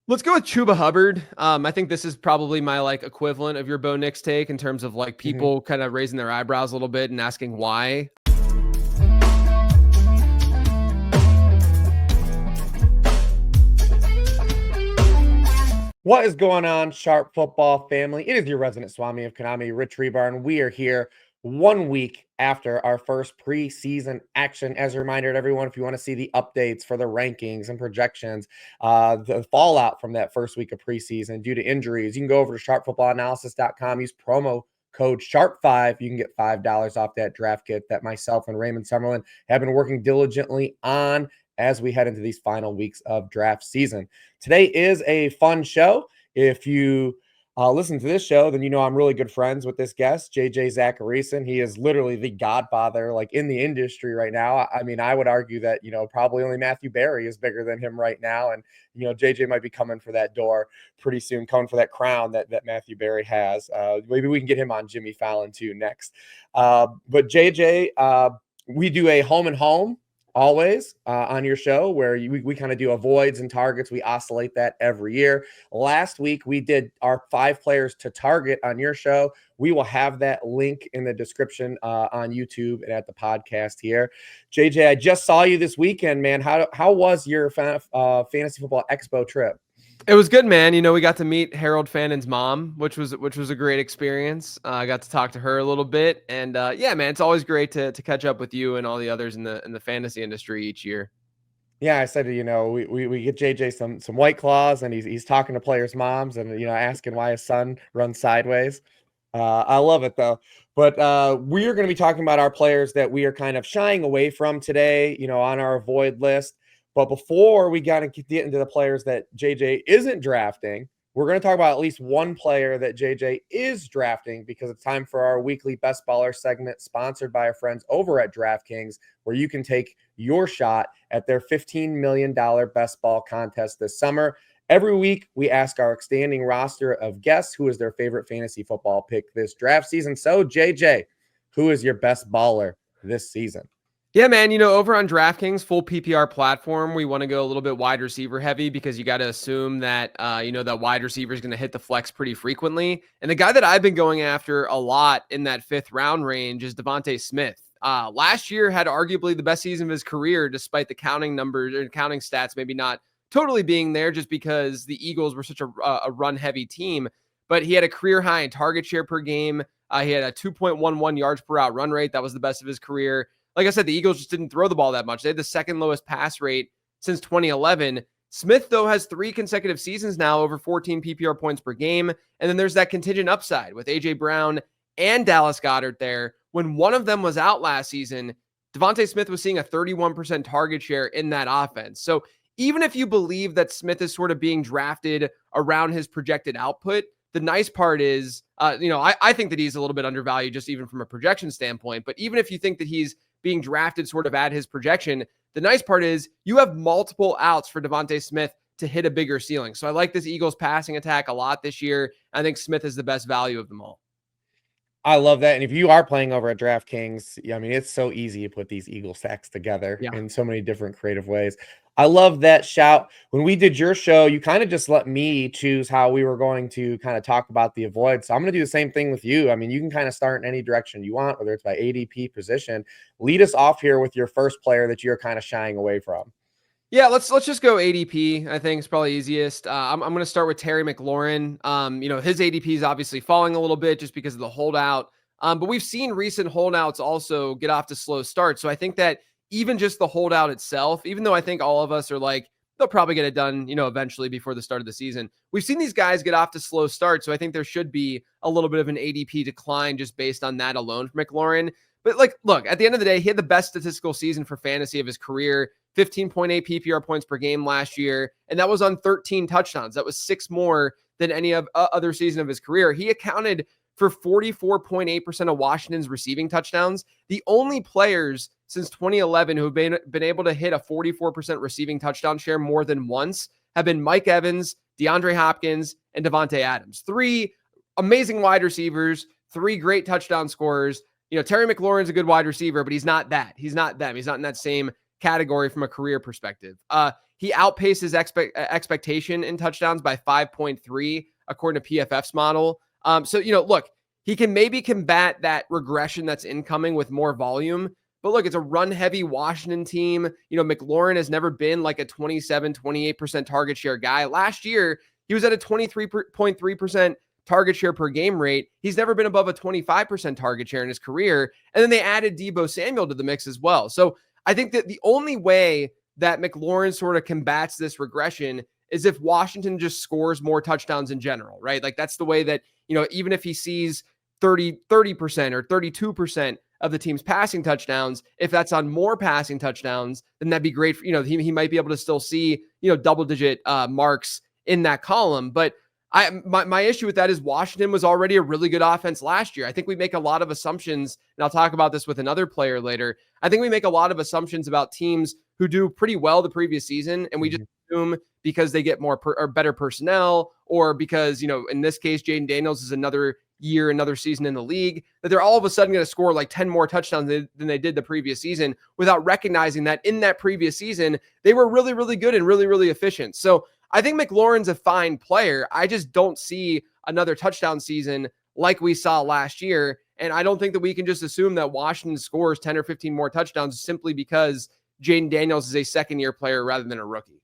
Let's go with Chuba Hubbard. I think this is probably my equivalent of your Bo Nix take in terms of people kind of raising their eyebrows a little bit and asking why. What is going on, Sharp Football family? It is your resident Swami of Konami, Rich Hribar, and we are here 1 week after our first preseason action. As a reminder to everyone, if you want to see the updates for the rankings and projections, the fallout from that first week of preseason due to injuries, you can go over to sharpfootballanalysis.com, use promo code SHARP5. You can get $5 off that draft kit that myself and Raymond Summerlin have been working diligently on as we head into these final weeks of draft season. Today is a fun show. If you listen to this show, then you know I'm really good friends with this guest, JJ Zachariason. He is literally the godfather, in the industry right now. I mean, I would argue that, probably only Matthew Berry is bigger than him right now. And, JJ might be coming for that door pretty soon, coming for that crown that Matthew Berry has. Maybe we can get him on Jimmy Fallon too next. But JJ, we do a home and home always on your show where we kind of do avoids and targets. We oscillate that every year. Last week we did our 5 players to target on your show. We will have that link in the description on YouTube and at the podcast here. JJ, I just saw you this weekend, man. How was your fantasy football expo trip? It was good, man. We got to meet Harold Fannon's mom, which was a great experience. I got to talk to her a little bit, and yeah, man, it's always great to catch up with you and all the others in the fantasy industry each year. Yeah, I said, we get JJ some White Claws, and he's talking to players' moms, and asking why his son runs sideways. I love it though. But we are going to be talking about our players that we are kind of shying away from today, on our avoid list. But before we got to get into the players that JJ isn't drafting, we're going to talk about at least one player that JJ is drafting, because it's time for our weekly Best Baller segment sponsored by our friends over at DraftKings, where you can take your shot at their $15 million Best Ball contest this summer. Every week, we ask our standing roster of guests who is their favorite fantasy football pick this draft season. So, JJ, who is your best baller this season? Yeah, man, over on DraftKings, full PPR platform, we want to go a little bit wide receiver heavy, because you got to assume that, that wide receiver is going to hit the flex pretty frequently. And the guy that I've been going after a lot in that 5th round range is Devontae Smith. Last year had arguably the best season of his career, despite the counting numbers or counting stats maybe not totally being there, just because the Eagles were such a run-heavy team. But he had a career high in target share per game. He had a 2.11 yards per out run rate. That was the best of his career. Like I said, the Eagles just didn't throw the ball that much. They had the second lowest pass rate since 2011. Smith, though, has 3 consecutive seasons now over 14 PPR points per game. And then there's that contingent upside with A.J. Brown and Dallas Goedert there. When one of them was out last season, Devontae Smith was seeing a 31% target share in that offense. So even if you believe that Smith is sort of being drafted around his projected output, the nice part is, I think that he's a little bit undervalued just even from a projection standpoint. But even if you think that he's being drafted sort of at his projection, the nice part is you have multiple outs for Devontae Smith to hit a bigger ceiling. So I like this Eagles passing attack a lot this year. I think Smith is the best value of them all. I love that. And if you are playing over at DraftKings, I mean, it's so easy to put these Eagle stacks together in so many different creative ways. I love that shout. When we did your show, you kind of just let me choose how we were going to kind of talk about the avoid. So I'm going to do the same thing with you. I mean, you can kind of start in any direction you want, whether it's by ADP position. Lead us off here with your first player that you're kind of shying away from. Yeah, let's just go ADP. I think it's probably easiest. I'm going to start with Terry McLaurin. His ADP is obviously falling a little bit just because of the holdout. But we've seen recent holdouts also get off to slow starts. So I think that even just the holdout itself, even though I think all of us are like, they'll probably get it done, eventually before the start of the season. We've seen these guys get off to slow starts. So I think there should be a little bit of an ADP decline just based on that alone for McLaurin. But look, at the end of the day, he had the best statistical season for fantasy of his career, 15.8 PPR points per game last year. And that was on 13 touchdowns. That was 6 more than any of other season of his career. He accounted for 44.8% of Washington's receiving touchdowns. The only players since 2011 who have been able to hit a 44% receiving touchdown share more than once have been Mike Evans, DeAndre Hopkins, and Devontae Adams. 3 amazing wide receivers, 3 great touchdown scorers. Terry McLaurin's a good wide receiver, but he's not that. He's not them. He's not in that same category from a career perspective. He outpaces expectation in touchdowns by 5.3 according to PFF's model. So, look, he can maybe combat that regression that's incoming with more volume. But look, it's a run-heavy Washington team. McLaurin has never been like a 27, 28% target share guy. Last year, he was at a 23.3% target share per game rate. He's never been above a 25% target share in his career. And then they added Deebo Samuel to the mix as well. So I think that the only way that McLaurin sort of combats this regression is if Washington just scores more touchdowns in general, right? Like that's the way that, even if he sees 30% or 32% of the team's passing touchdowns, if that's on more passing touchdowns, then that'd be great for, he might be able to still see, double-digit marks in that column. But my issue with that is Washington was already a really good offense last year. I think we make a lot of assumptions, and I'll talk about this with another player later. I think we make a lot of assumptions about teams who do pretty well the previous season, and we just assume because they get more or better personnel, or because, in this case, Jaden Daniels is another season in the league, that they're all of a sudden going to score like 10 more touchdowns than they did the previous season, without recognizing that in that previous season, they were really, really good and really, really efficient. So I think McLaurin's a fine player. I just don't see another touchdown season like we saw last year. And I don't think that we can just assume that Washington scores 10 or 15 more touchdowns simply because Jaden Daniels is a second-year player rather than a rookie.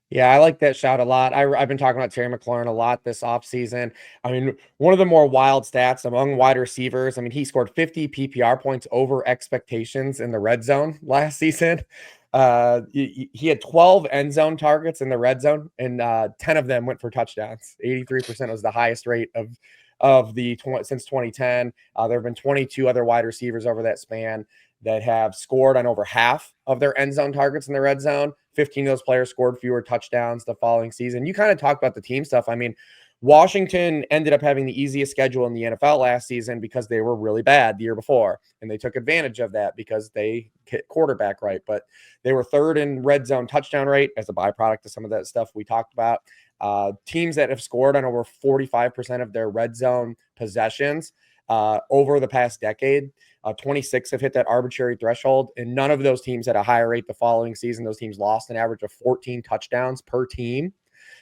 Yeah, I like that shout a lot. I've been talking about Terry McLaurin a lot this offseason. I mean, one of the more wild stats among wide receivers, he scored 50 PPR points over expectations in the red zone last season. He had 12 end zone targets in the red zone, and 10 of them went for touchdowns. 83% was the highest rate since 2010. There have been 22 other wide receivers over that span that have scored on over half of their end zone targets in the red zone. 15 of those players scored fewer touchdowns the following season. You kind of talk about the team stuff. Washington ended up having the easiest schedule in the NFL last season because they were really bad the year before, and they took advantage of that because they hit quarterback right. But they were third in red zone touchdown rate as a byproduct of some of that stuff we talked about. Teams that have scored on over 45% of their red zone possessions over the past decade, 26 have hit that arbitrary threshold, and none of those teams had a higher rate the following season. Those teams lost an average of 14 touchdowns per team.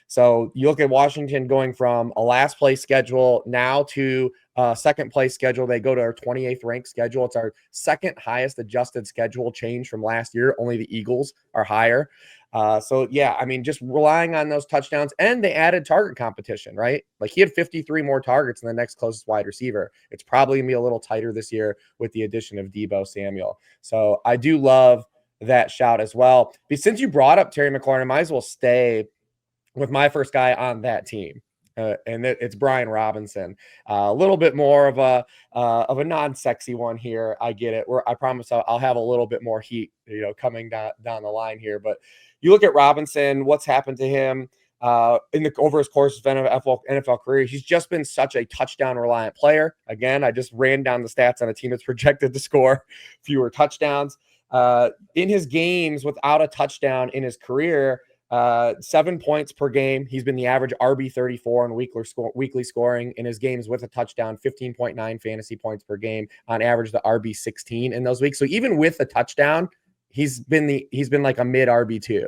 So you look at Washington going from a last place schedule now to a second place schedule. They go to our 28th ranked schedule. It's our second highest adjusted schedule change from last year. Only the Eagles are higher. Just relying on those touchdowns, and they added target competition, right? Like he had 53 more targets than the next closest wide receiver. It's probably gonna be a little tighter this year with the addition of Deebo Samuel. So I do love that shout as well. But since you brought up Terry McLaurin, I might as well stay with my first guy on that team. And it's Brian Robinson. A little bit more of a non-sexy one here. I get it. I promise I'll have a little bit more heat, coming down the line here. But you look at Robinson, what's happened to him over his course of NFL career. He's just been such a touchdown reliant player. Again, I just ran down the stats on a team that's projected to score fewer touchdowns. In his games without a touchdown in his career, 7 points per game. He's been the average RB34 in weekly scoring. In his games with a touchdown, 15.9 fantasy points per game, on average the RB16 in those weeks. So even with a touchdown, he's been like a mid RB2.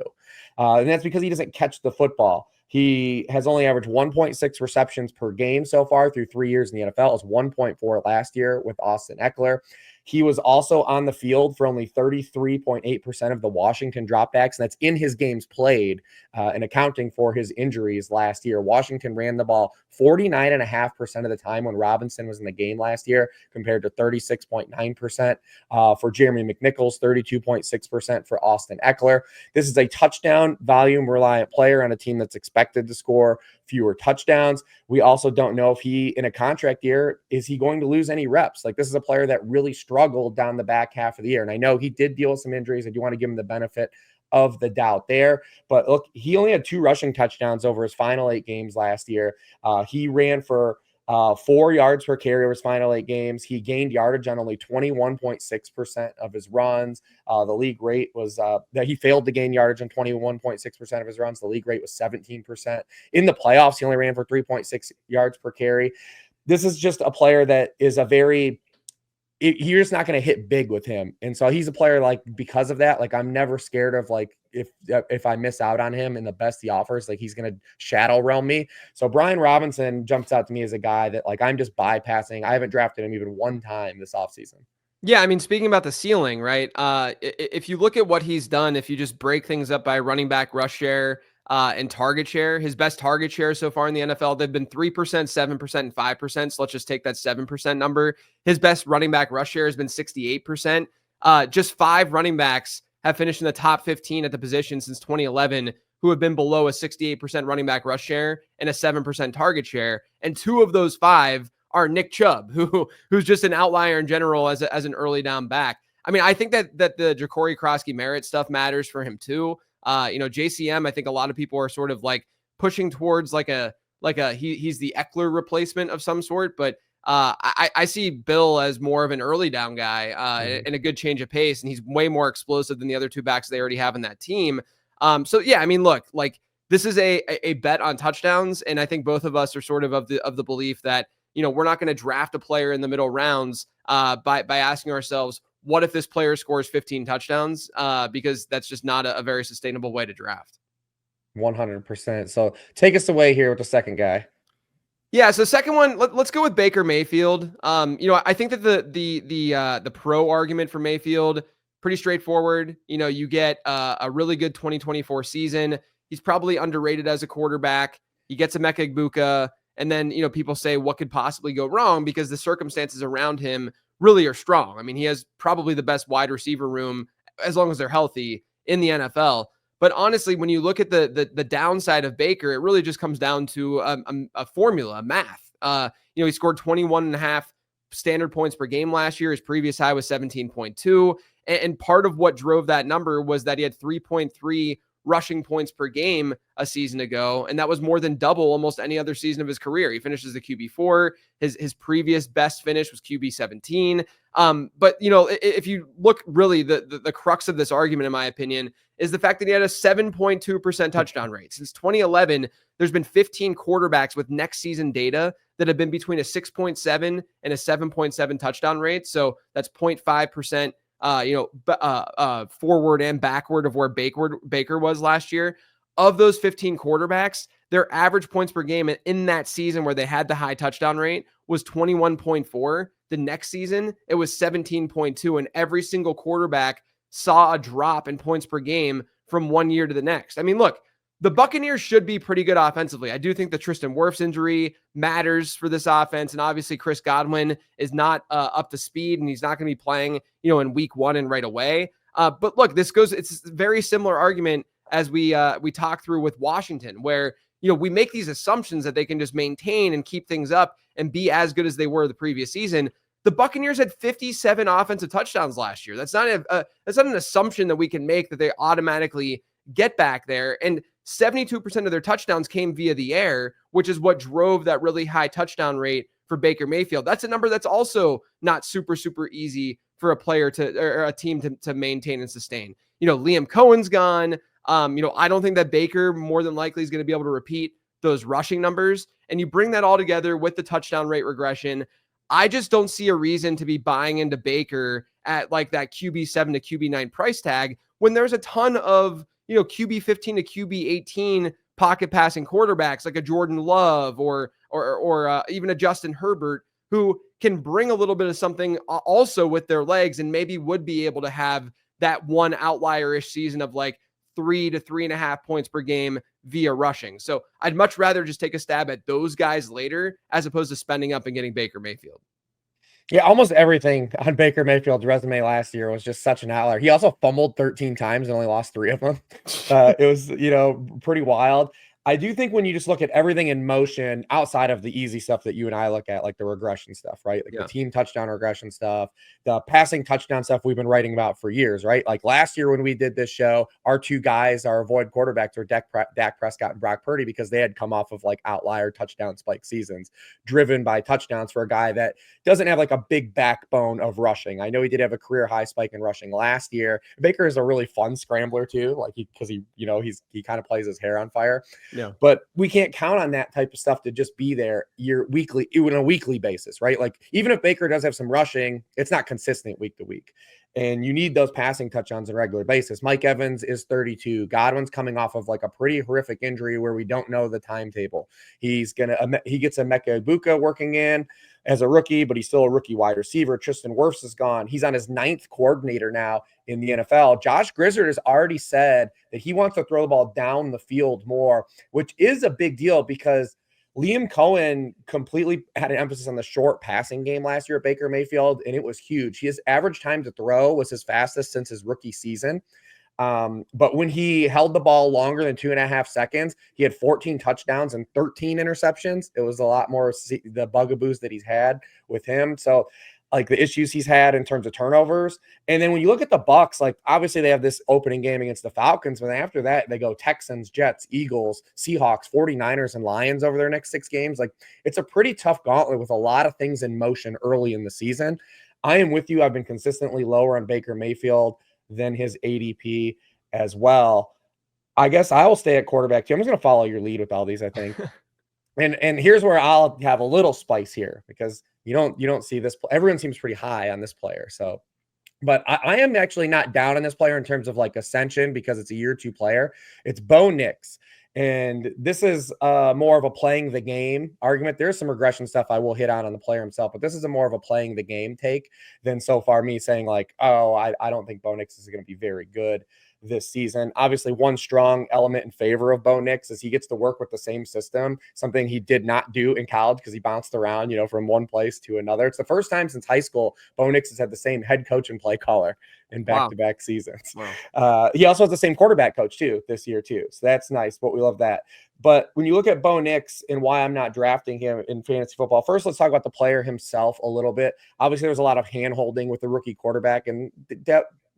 And that's because he doesn't catch the football. He has only averaged 1.6 receptions per game so far through 3 years in the NFL. It was 1.4 last year with Austin Eckler. He was also on the field for only 33.8% of the Washington dropbacks, and that's in his games played and accounting for his injuries last year. Washington ran the ball 49.5% of the time when Robinson was in the game last year, compared to 36.9% for Jeremy McNichols, 32.6% for Austin Eckler. This is a touchdown volume reliant player on a team that's expected to score fewer touchdowns. We also don't know if he, in a contract year, is he going to lose any reps? Like, this is a player that really struggled down the back half of the year. And I know he did deal with some injuries. I do want to give him the benefit of the doubt there. But look, he only had 2 rushing touchdowns over his final 8 games last year. He ran for 4 yards per carry over his final 8 games. He gained yardage on only 21.6% of his runs. The league rate was that he failed to gain yardage on 21.6% of his runs. The league rate was 17%. In the playoffs, he only ran for 3.6 yards per carry. This is just a player that is a very you're just not going to hit big with him. And so he's a player, like, because of that, like, I'm never scared of, like, if I miss out on him and the best he offers, like, he's going to shadow realm me. So Brian Robinson jumps out to me as a guy that, like, I'm just bypassing. I haven't drafted him even one time this offseason. Yeah, I mean, speaking about the ceiling, right? If you look at what he's done, if you just break things up by running back rush share and target share, his best target share so far in the NFL, they've been 3%, 7%, and 5%. So let's just take that 7% number. His best running back rush share has been 68%. Just 5 running backs have finished in the top 15 at the position since 2011 who have been below a 68% running back rush share and a 7% target share. And 2 of those 5 are Nick Chubb, who's just an outlier in general as an early down back. I mean, I think that the Ja'Cory Krosky Merritt stuff matters for him too. JCM, I think a lot of people are sort of like pushing towards he's the Eckler replacement of some sort, but I see Bill as more of an early down guy and a good change of pace, and he's way more explosive than the other 2 backs they already have in that team. So yeah, I mean, look, like this is a bet on touchdowns, and I think both of us are sort of the belief that we're not going to draft a player in the middle rounds by asking ourselves, what if this player scores 15 touchdowns? Because that's just not a very sustainable way to draft. 100%. So take us away here with the second guy. Yeah, so second one, let's go with Baker Mayfield. I think that the pro argument for Mayfield, pretty straightforward. You get a really good 2024 season. He's probably underrated as a quarterback. He gets a Emeka Egbuka. And then, people say, what could possibly go wrong? Because the circumstances around him really are strong. I mean, he has probably the best wide receiver room, as long as they're healthy, in the NFL. But honestly, when you look at the downside of Baker, it really just comes down to a formula, math. He scored 21.5 standard points per game last year. His previous high was 17.2. And part of what drove that number was that he had 3.3 rushing points per game a season ago, and that was more than double almost any other season of his career. He finishes the QB4. His previous best finish was QB17. But if you look, really the crux of this argument, in my opinion, is the fact that he had a 7.2% touchdown rate. Since 2011, there's been 15 quarterbacks with next season data that have been between a 6.7 and a 7.7 touchdown rate. So that's 0.5%. Forward and backward of where Baker was last year. Of those 15 quarterbacks, their average points per game in that season where they had the high touchdown rate was 21.4. The next season, it was 17.2. And every single quarterback saw a drop in points per game from one year to the next. I mean, look, the Buccaneers should be pretty good offensively. I do think the Tristan Wirfs injury matters for this offense. And obviously Chris Godwin is not up to speed, and he's not going to be playing, in week 1 and right away. But look, it's a very similar argument as we talk through with Washington, where, we make these assumptions that they can just maintain and keep things up and be as good as they were the previous season. The Buccaneers had 57 offensive touchdowns last year. That's not an assumption that we can make that they automatically get back there. And 72% of their touchdowns came via the air, which is what drove that really high touchdown rate for Baker Mayfield. That's a number that's also not super, super easy for a player or a team to maintain and sustain. Liam Cohen's gone. I don't think that Baker more than likely is going to be able to repeat those rushing numbers. And you bring that all together with the touchdown rate regression. I just don't see a reason to be buying into Baker at like that QB7 to QB9 price tag when there's a ton of, QB15 to QB18 pocket passing quarterbacks like a Jordan Love or even a Justin Herbert, who can bring a little bit of something also with their legs and maybe would be able to have that one outlier-ish season of like 3 to 3.5 points per game via rushing. So I'd much rather just take a stab at those guys later as opposed to spending up and getting Baker Mayfield. Yeah, almost everything on Baker Mayfield's resume last year was just such an outlier. He also fumbled 13 times and only lost 3 of them. It was, pretty wild. I do think when you just look at everything in motion outside of the easy stuff that you and I look at, like the regression stuff, right? Like the team touchdown regression stuff, the passing touchdown stuff we've been writing about for years, right? Like last year when we did this show, our 2 guys, our avoid quarterbacks, were Dak Prescott and Brock Purdy, because they had come off of like outlier touchdown spike seasons driven by touchdowns for a guy that doesn't have like a big backbone of rushing. I know he did have a career high spike in rushing last year. Baker is a really fun scrambler too, like he kind of plays his hair on fire. Yeah. But we can't count on that type of stuff to just be there on a weekly basis, right? Like even if Baker does have some rushing, it's not consistent week to week. And you need those passing touchdowns on a regular basis. Mike Evans is 32. Godwin's coming off of like a pretty horrific injury where we don't know the timetable. He gets Emeka Egbuka working in as a rookie, but he's still a rookie wide receiver. Tristan Wirfs is gone. He's on his 9th coordinator now in the NFL. Josh Grizzard has already said that he wants to throw the ball down the field more, which is a big deal because Liam Cohen completely had an emphasis on the short passing game last year at Baker Mayfield, and it was huge. His average time to throw was his fastest since his rookie season. But when he held the ball longer than 2.5 seconds, he had 14 touchdowns and 13 interceptions. It was a lot more the bugaboos that he's had with him. So like the issues he's had in terms of turnovers. And then when you look at the Bucs, like obviously they have this opening game against the Falcons, but after that they go Texans, Jets, Eagles, Seahawks, 49ers, and Lions over their next 6 games. Like it's a pretty tough gauntlet with a lot of things in motion early in the season. I am with you. I've been consistently lower on Baker Mayfield than his ADP as well. I guess I will stay at quarterback too. I'm just going to follow your lead with all these, I think. And here's where I'll have a little spice here because you don't see this. Everyone seems pretty high on this player. So, but I am actually not down on this player in terms of like ascension because it's a year 2 player. It's Bo Nix. And this is more of a playing the game argument. There's some regression stuff I will hit on the player himself, but this is a more of a playing the game take than so far me saying like, oh, I don't think Bo Nix is going to be very good this season. Obviously, one strong element in favor of Bo Nix is he gets to work with the same system, something he did not do in college because he bounced around, from one place to another. It's the first time since high school Bo Nix has had the same head coach and play caller in back-to-back seasons. Wow. He also has the same quarterback coach too this year too. So that's nice, but we love that. But when you look at Bo Nix and why I'm not drafting him in fantasy football, first let's talk about the player himself a little bit. Obviously, there's a lot of hand-holding with the rookie quarterback, and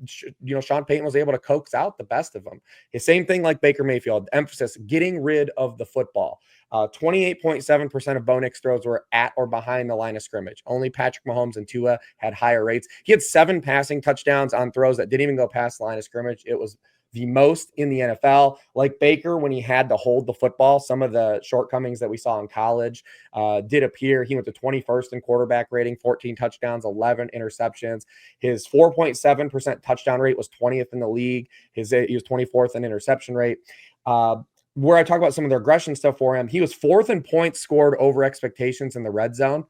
Sean Payton was able to coax out the best of them. The same thing like Baker Mayfield, emphasis getting rid of the football. 28.7% of Bo Nix throws were at or behind the line of scrimmage. Only Patrick Mahomes and Tua had higher rates. He had 7 passing touchdowns on throws that didn't even go past the line of scrimmage. It was the most in the NFL. Like Baker, when he had to hold the football, some of the shortcomings that we saw in college did appear. He went to 21st in quarterback rating, 14 touchdowns, 11 interceptions. His 4.7% touchdown rate was 20th in the league. He was 24th in interception rate. Where I talk about some of the regression stuff for him, he was 4th in points scored over expectations in the red zone.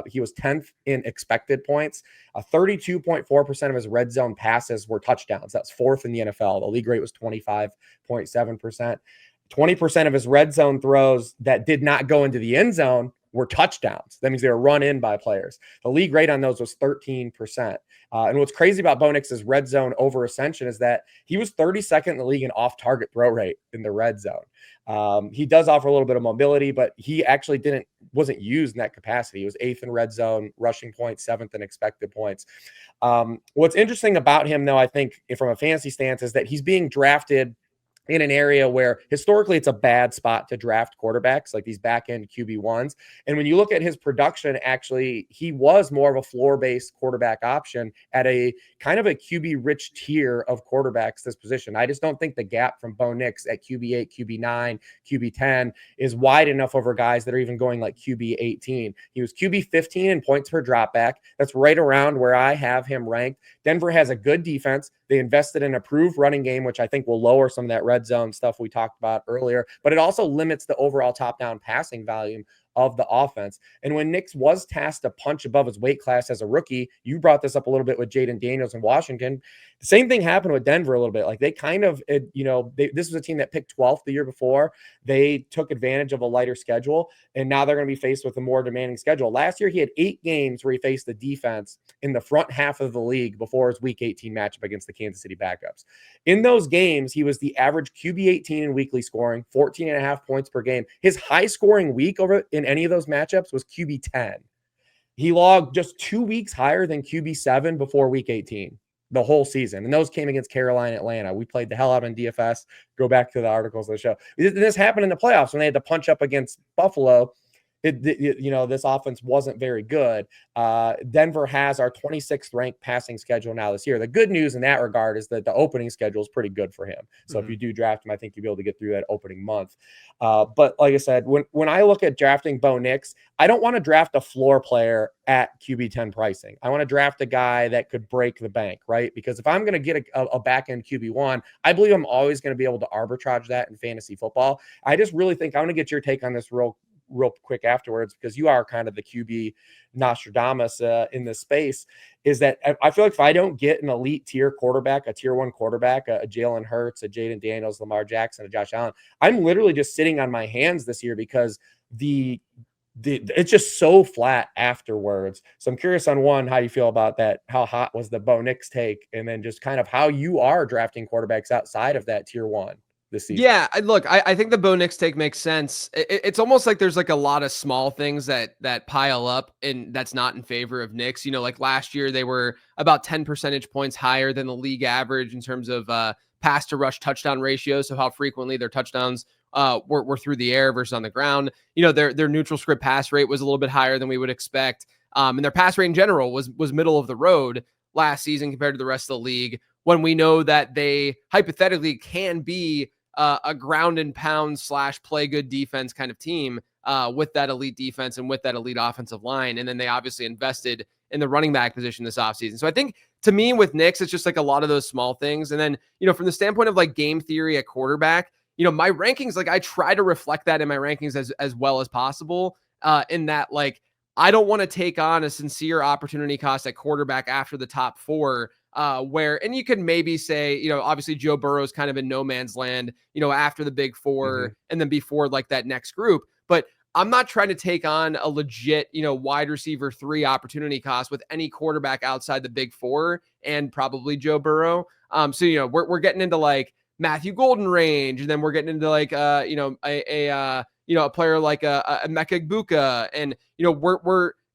He was 10th in expected points. 32.4% of his red zone passes were touchdowns. That's 4th in the NFL. The league rate was 25.7%. 20% of his red zone throws that did not go into the end zone were touchdowns. That means they were run in by players. The league rate on those was 13%. And what's crazy about Bo Nix's red zone over ascension is that he was 32nd in the league in off-target throw rate in the red zone. He does offer a little bit of mobility, but he actually wasn't used in that capacity. He was 8th in red zone, rushing points, 7th in expected points. What's interesting about him, though, I think from a fantasy stance, is that he's being drafted in an area where historically it's a bad spot to draft quarterbacks, like these back-end QB1s. And when you look at his production, actually, he was more of a floor-based quarterback option at a kind of a QB-rich tier of quarterbacks this position. I just don't think the gap from Bo Nix at QB8, QB9, QB10 is wide enough over guys that are even going like QB18. He was QB15 in points per dropback. That's right around where I have him ranked. Denver has a good defense. They invested in a approved running game, which I think will lower some of that red zone stuff we talked about earlier, but it also limits the overall top-down passing volume of the offense. And when Nix was tasked to punch above his weight class as a rookie, you brought this up a little bit with Jaden Daniels in Washington. The same thing happened with Denver a little bit. Like they kind of, this was a team that picked 12th the year before. They took advantage of a lighter schedule, and now they're going to be faced with a more demanding schedule. Last year, he had 8 games where he faced the defense in the front half of the league before his Week 18 matchup against the Kansas City backups. In those games, he was the average QB18 in weekly scoring, 14.5 points per game. His high-scoring week over in any of those matchups was QB10. He logged just 2 weeks higher than QB7 before Week 18. The whole season. And those came against Carolina, Atlanta. We played the hell out in DFS. Go back to the articles of the show. This happened in the playoffs when they had to punch up against Buffalo. this offense wasn't very good. Denver has our 26th ranked passing schedule now this year. The good news in that regard is that the opening schedule is pretty good for him. So if you do draft him, I think you'll be able to get through that opening month. But like I said, when I look at drafting Bo Nix, I don't want to draft a floor player at QB10 pricing. I want to draft a guy that could break the bank, right? Because if I'm going to get a back end QB1, I believe I'm always going to be able to arbitrage that in fantasy football. I just really think I want to get your take on this real quick afterwards, because you are kind of the QB Nostradamus in this space, is that I feel like if I don't get an elite tier quarterback, a tier 1 quarterback, a Jalen Hurts, a Jaden Daniels, Lamar Jackson, a Josh Allen, I'm literally just sitting on my hands this year because it's just so flat afterwards. So I'm curious on one, how you feel about that. How hot was the Bo Nix take? And then just kind of how you are drafting quarterbacks outside of that tier 1 this season. Yeah, I think the Bo Nix take makes sense. It's almost like there's like a lot of small things that pile up, and that's not in favor of Nix. Like last year they were about 10 percentage points higher than the league average in terms of pass to rush touchdown ratio. So how frequently their touchdowns were through the air versus on the ground. Their neutral script pass rate was a little bit higher than we would expect. And their pass rate in general was middle of the road last season compared to the rest of the league, when we know that they hypothetically can be a ground and pound / play good defense kind of team with that elite defense and with that elite offensive line. And then they obviously invested in the running back position this offseason. So I think, to me, with Nix, it's just like a lot of those small things. And then, from the standpoint of like game theory at quarterback, my rankings, like I try to reflect that in my rankings as well as possible, in that, like, I don't want to take on a sincere opportunity cost at quarterback after the top 4, and you can maybe say, obviously Joe Burrow's kind of in no man's land, after the big 4 and then before like that next group. But I'm not trying to take on a legit, wide receiver 3 opportunity cost with any quarterback outside the big 4 and probably Joe Burrow. So, we're getting into like Matthew Golden range, and then we're getting into like, a player like a Emeka Egbuka. And,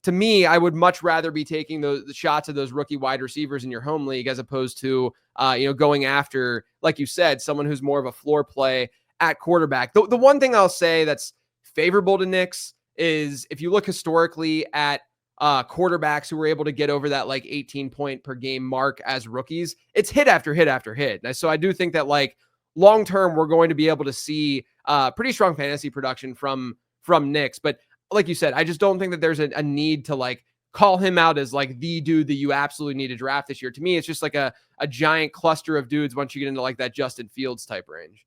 to me, I would much rather be taking the shots of those rookie wide receivers in your home league, as opposed to, going after, like you said, someone who's more of a floor play at quarterback. The one thing I'll say that's favorable to Nix is, if you look historically at quarterbacks who were able to get over that like 18 point per game mark as rookies, it's hit after hit after hit. And so I do think that, like, long term, we're going to be able to see pretty strong fantasy production from Nix. But like you said, I just don't think that there's a need to like call him out as like the dude that you absolutely need to draft this year. To me, it's just like a giant cluster of dudes once you get into like that Justin Fields type range.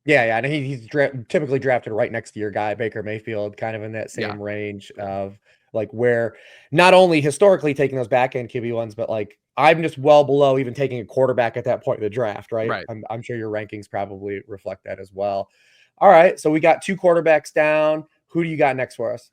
Yeah. And he's typically drafted right next to your guy, Baker Mayfield, kind of in that same range of like where not only historically taking those back end QB1s, but like I'm just well below even taking a quarterback at that point in the draft, right? I'm sure your rankings probably reflect that as well. All right. So we got 2 quarterbacks down. Who do you got next for us?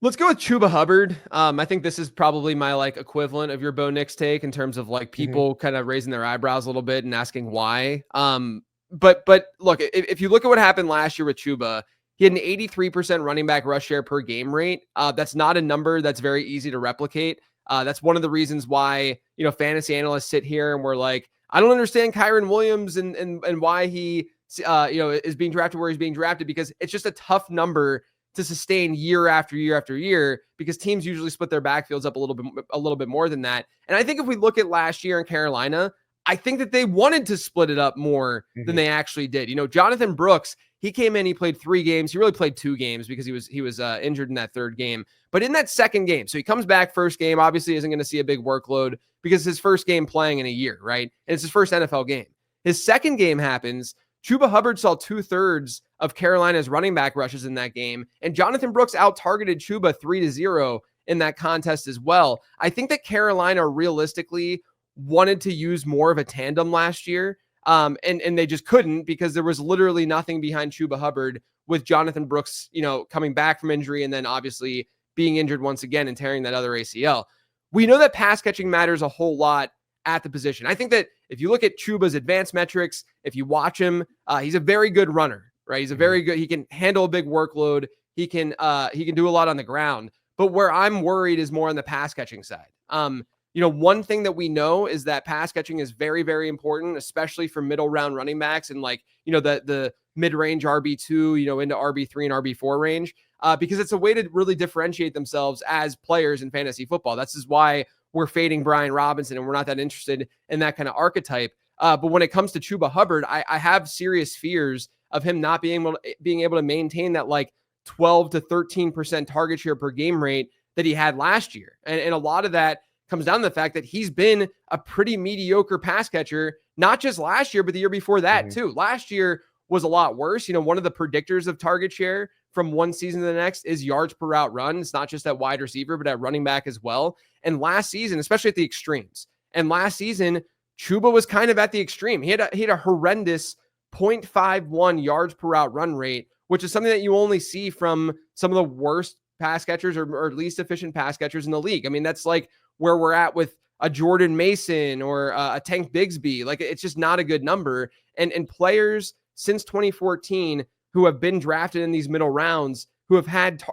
Let's go with Chuba Hubbard. I think this is probably my like equivalent of your Bo Nix take in terms of like people kind of raising their eyebrows a little bit and asking why. But look, if you look at what happened last year with Chuba, he had an 83% running back rush share per game rate. That's not a number that's very easy to replicate. That's one of the reasons why, fantasy analysts sit here and we're like, I don't understand Kyron Williams and why he, is being drafted where he's being drafted, because it's just a tough number to sustain year after year after year, because teams usually split their backfields up a little bit more than that. And I think if we look at last year in Carolina, I think that they wanted to split it up more than they actually did. Jonathan Brooks, he came in, he played 3 games. He really played 2 games because he was injured in that 3rd game. But in that 2nd game, so he comes back first game, obviously isn't going to see a big workload because it's his first game playing in a year, right? And it's his first NFL game. His 2nd game happens. Chuba Hubbard saw 2/3 of Carolina's running back rushes in that game, and Jonathan Brooks out-targeted Chuba 3-0 in that contest as well. I think that Carolina realistically wanted to use more of a tandem last year, and they just couldn't, because there was literally nothing behind Chuba Hubbard, with Jonathan Brooks, coming back from injury and then obviously being injured once again and tearing that other ACL. We know that pass catching matters a whole lot at the position. I think that if you look at Chuba's advanced metrics, if you watch him, he's a very good runner, right? He's a very good, he can handle a big workload. He can do a lot on the ground, but where I'm worried is more on the pass catching side. One thing that we know is that pass catching is very, very important, especially for middle round running backs. And like, the mid-range RB2, into RB3 and RB4 range, because it's a way to really differentiate themselves as players in fantasy football. That's just why we're fading Brian Robinson and we're not that interested in that kind of archetype. But when it comes to Chuba Hubbard, I have serious fears of him not being able to maintain that like 12 to 13% target share per game rate that he had last year. And a lot of that comes down to the fact that he's been a pretty mediocre pass catcher, not just last year, but the year before that too. Last year was a lot worse. One of the predictors of target share from one season to the next is yards per route run. It's not just at wide receiver, but at running back as well. And last season, especially at the extremes, and last season, Chuba was kind of at the extreme. He had a horrendous 0.51 yards per route run rate, which is something that you only see from some of the worst pass catchers or least efficient pass catchers in the league. I mean, that's like where we're at with a Jordan Mason or a Tank Bigsby. Like, it's just not a good number. And players since 2014 who have been drafted in these middle rounds who have had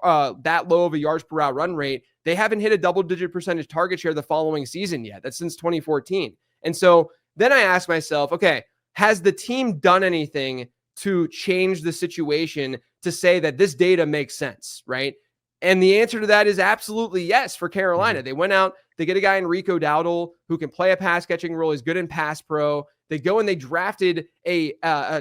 that low of a yards per route run rate, they haven't hit a double-digit percentage target share the following season yet. That's since 2014. And so then I ask myself, okay, has the team done anything to change the situation to say that this data makes sense, right? And the answer to that is absolutely yes for Carolina. They went out, they get a guy in Rico Dowdle who can play a pass catching role. He's good in pass pro. They go and they drafted a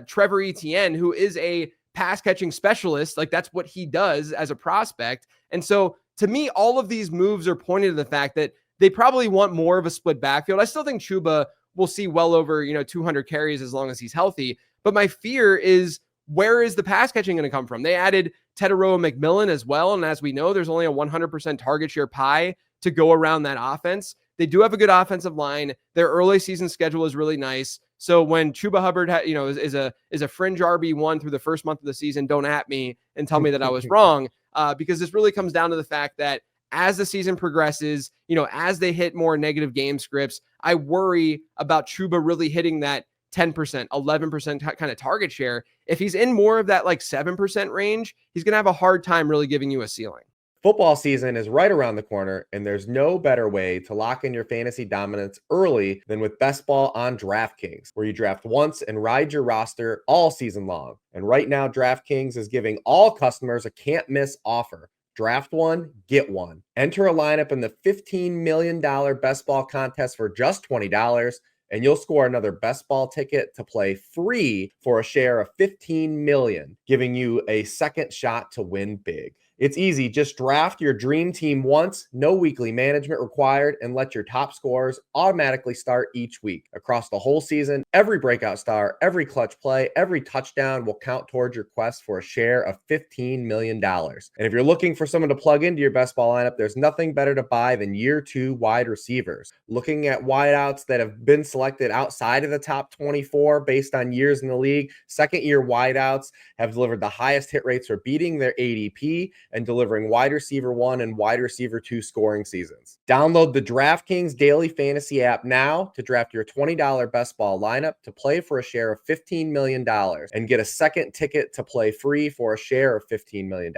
Trevor Etienne, who is a pass catching specialist. Like, that's what he does as a prospect. And so to me, all of these moves are pointing to the fact that they probably want more of a split backfield. I still think Chuba will see well over, 200 carries as long as he's healthy. But my fear is, where is the pass catching going to come from? They added Tedoroa McMillan as well. And as we know, there's only a 100% target share pie to go around that offense. They do have a good offensive line. Their early season schedule is really nice. So when Chuba Hubbard is a fringe RB1 through the first month of the season, don't at me and tell me that I was wrong, because this really comes down to the fact that as the season progresses, as they hit more negative game scripts, I worry about Chuba really hitting that 10%, 11% kind of target share. If he's in more of that like 7% range, he's going to have a hard time really giving you a ceiling. Football season is right around the corner, and there's no better way to lock in your fantasy dominance early than with Best Ball on DraftKings, where you draft once and ride your roster all season long. And right now, DraftKings is giving all customers a can't-miss offer. Draft one, get one. Enter a lineup in the $15 million Best Ball contest for just $20, and you'll score another Best Ball ticket to play free for a share of $15 million, giving you a second shot to win big. It's easy. Just draft your dream team once, no weekly management required, and let your top scorers automatically start each week. Across the whole season, every breakout star, every clutch play, every touchdown will count towards your quest for a share of $15 million. And if you're looking for someone to plug into your Best Ball lineup, there's nothing better to buy than year 2 wide receivers. Looking at wideouts that have been selected outside of the top 24 based on years in the league, second-year wideouts have delivered the highest hit rates for beating their ADP and delivering wide receiver 1 and wide receiver 2 scoring seasons. Download the DraftKings Daily Fantasy app now to draft your $20 Best Ball lineup to play for a share of $15 million and get a second ticket to play free for a share of $15 million.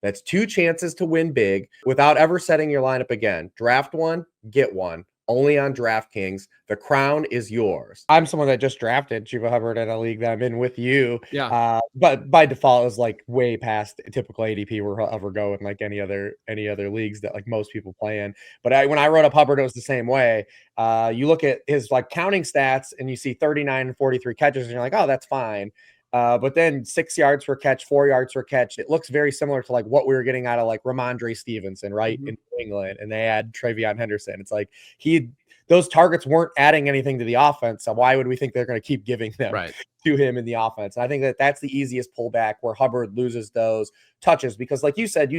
That's 2 chances to win big without ever setting your lineup again. Draft one, get one. Only on DraftKings. The crown is yours. I'm someone that just drafted Chuba Hubbard in a league that I'm in with you. Yeah. But by default, it was like way past typical ADP where he'll ever go in like any other leagues that like most people play in. But when I wrote up Hubbard, it was the same way. You look at his like counting stats and you see 39 and 43 catches and you're like, oh, that's fine. But then 6 yards per catch, 4 yards per catch. It looks very similar to like what we were getting out of like Ramondre Stevenson, right? In New England, and they had Travion Henderson. It's like those targets weren't adding anything to the offense. So why would we think they're going to keep giving them to him in the offense? And I think that's the easiest pullback where Hubbard loses those touches because, like you said,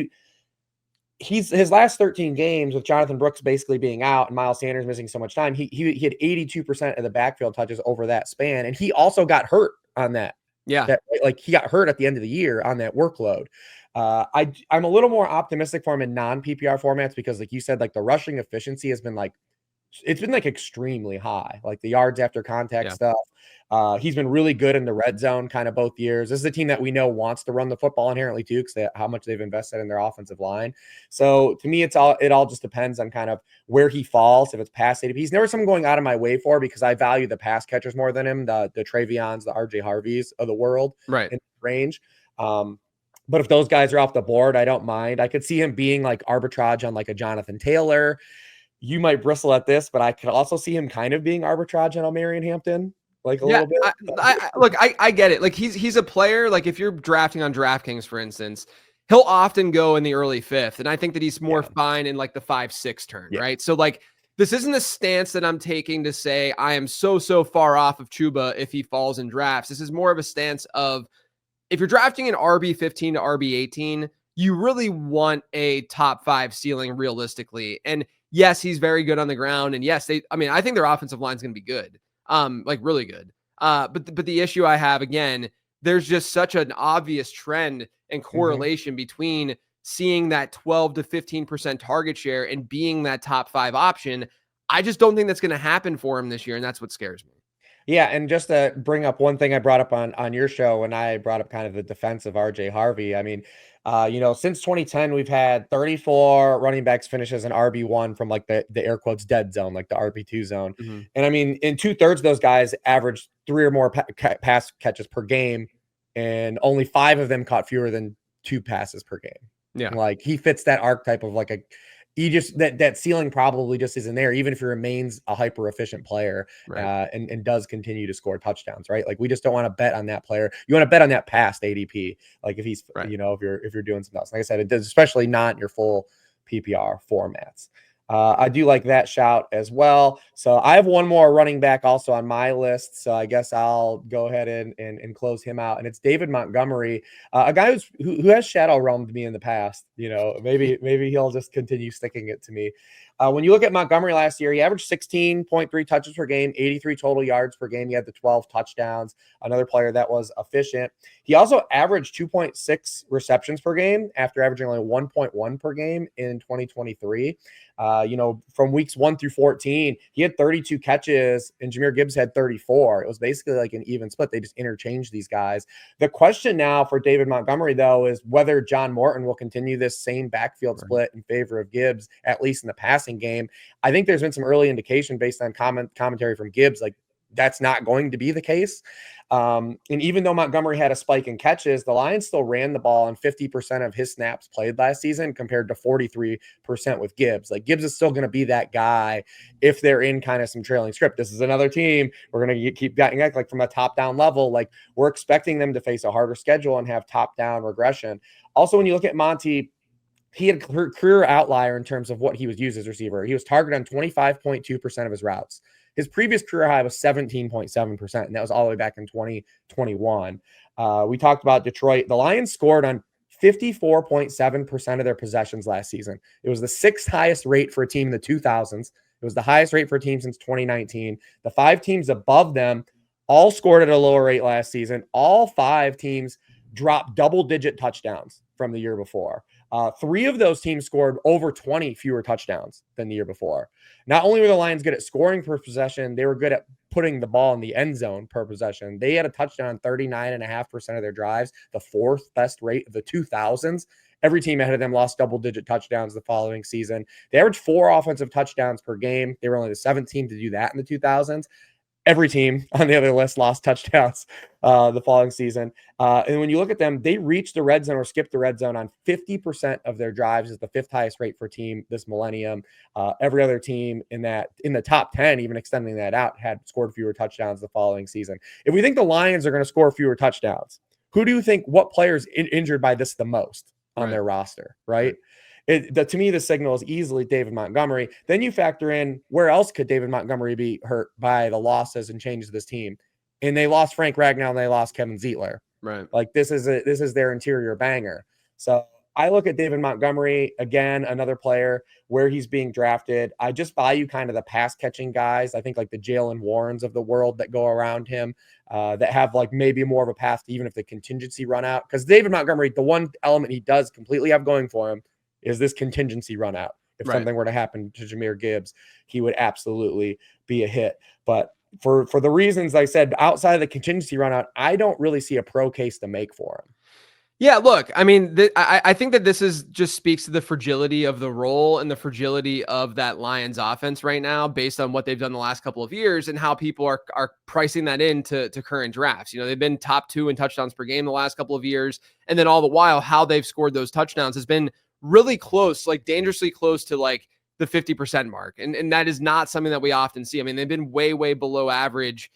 his last 13 games with Jonathan Brooks basically being out and Miles Sanders missing so much time, he had 82% of the backfield touches over that span, and he also got hurt on that. Yeah. Like he got hurt at the end of the year on that workload. I'm a little more optimistic for him in non-PPR formats because like you said, like the rushing efficiency has been like it's been like extremely high, like the yards after contact Yeah. stuff. He's been really good in the red zone kind of both years. This is a team that we know wants to run the football inherently too, because how much they've invested in their offensive line. So to me, it all just depends on kind of where he falls. If it's pass ADP, he's never someone going out of my way for, because I value the pass catchers more than him, the Travions, the RJ Harveys of the world Right. in range. But if those guys are off the board, I don't mind. I could see him being like arbitrage on like a Jonathan Taylor. You might bristle at this, but I could also see him kind of being arbitrage on O'Marion Hampton, like a little bit. Look, I get it. Like he's a player. Like if you're drafting on DraftKings, for instance, he'll often go in the early 5th, and I think that he's more fine in like the 5-6 turn, right? So like this isn't a stance that I'm taking to say I am so far off of Chuba if he falls in drafts. This is more of a stance of, if you're drafting an RB15 to RB18, you really want a top 5 ceiling realistically. And yes, he's very good on the ground. And yes, I think their offensive line is going to be good, like really good. But the issue I have, again, there's just such an obvious trend and correlation between seeing that 12 to 15% target share and being that top 5 option. I just don't think that's going to happen for him this year. And that's what scares me. Yeah, and just to bring up one thing I brought up on your show when I brought up kind of the defense of RJ Harvey. I mean, since 2010, we've had 34 running backs finishes an RB1 from like the air quotes dead zone, like the RB2 zone. And I mean, in 2/3 of those guys averaged 3 or more pass catches per game, and only 5 of them caught fewer than 2 passes per game. Yeah. Like he fits that archetype of like that ceiling probably just isn't there, even if he remains a hyper efficient player, right. and does continue to score touchdowns, right? Like we just don't want to bet on that player. You want to bet on that past ADP, like if he's, right. If you're doing something else. Like I said, it does, especially not in your full PPR formats. I do like that shout as well. So I have one more running back also on my list. So I guess I'll go ahead and close him out. And it's David Montgomery, a guy who has shadow realmed me in the past. Maybe he'll just continue sticking it to me. When you look at Montgomery last year, he averaged 16.3 touches per game, 83 total yards per game. He had the 12 touchdowns, another player that was efficient. He also averaged 2.6 receptions per game after averaging only 1.1 per game in 2023. From weeks 1 through 14, he had 32 catches and Jahmyr Gibbs had 34. It was basically like an even split. They just interchanged these guys. The question now for David Montgomery, though, is whether John Morton will continue this same backfield split in favor of Gibbs, at least in the passing game. I think there's been some early indication based on commentary from Gibbs, like that's not going to be the case. And even though Montgomery had a spike in catches, the Lions still ran the ball on 50% of his snaps played last season compared to 43% with Gibbs. Like Gibbs is still going to be that guy if they're in kind of some trailing script. This is another team we're going to keep getting like from a top-down level. Like we're expecting them to face a harder schedule and have top-down regression. Also, when you look at Monty, he had a career outlier in terms of what he was used as receiver. He was targeted on 25.2% of his routes. His previous career high was 17.7%, and that was all the way back in 2021. We talked about Detroit. The Lions scored on 54.7% of their possessions last season. It was the 6th highest rate for a team in the 2000s. It was the highest rate for a team since 2019. The 5 teams above them all scored at a lower rate last season. All 5 teams dropped double-digit touchdowns from the year before. 3 of those teams scored over 20 fewer touchdowns than the year before. Not only were the Lions good at scoring per possession, they were good at putting the ball in the end zone per possession. They had a touchdown on 39.5% of their drives, the 4th best rate of the 2000s. Every team ahead of them lost double-digit touchdowns the following season. They averaged 4 offensive touchdowns per game. They were only the 7th team to do that in the 2000s. Every team on the other list lost touchdowns the following season. And when you look at them, they reached the red zone or skipped the red zone on 50% of their drives. Is the 5th highest rate for a team this millennium. Every other team in the top 10, even extending that out, had scored fewer touchdowns the following season. If we think the Lions are going to score fewer touchdowns, who do you think, what players injured by this the most on their roster, right? To me, the signal is easily David Montgomery. Then you factor in where else could David Montgomery be hurt by the losses and changes of this team. And they lost Frank Ragnow and they lost Kevin Zeitler. Right. Like this is their interior banger. So I look at David Montgomery, again, another player where he's being drafted. I just value kind of the pass catching guys. I think like the Jalen Warrens of the world that go around him that have like maybe more of a path to, even if the contingency run out. Because David Montgomery, the one element he does completely have going for him is this contingency run out. if Right. something were to happen to Jahmyr Gibbs, he would absolutely be a hit. But for the reasons I said, outside of the contingency run out, I don't really see a pro case to make for him. Yeah, look, I mean, I think that this is just speaks to the fragility of the role and the fragility of that Lions offense right now, based on what they've done the last couple of years and how people are pricing that into current drafts. You know, they've been top 2 in touchdowns per game the last couple of years, and then all the while, how they've scored those touchdowns has been really close, like dangerously close to like the 50% mark, and that is not something that we often see. I mean, they've been way below average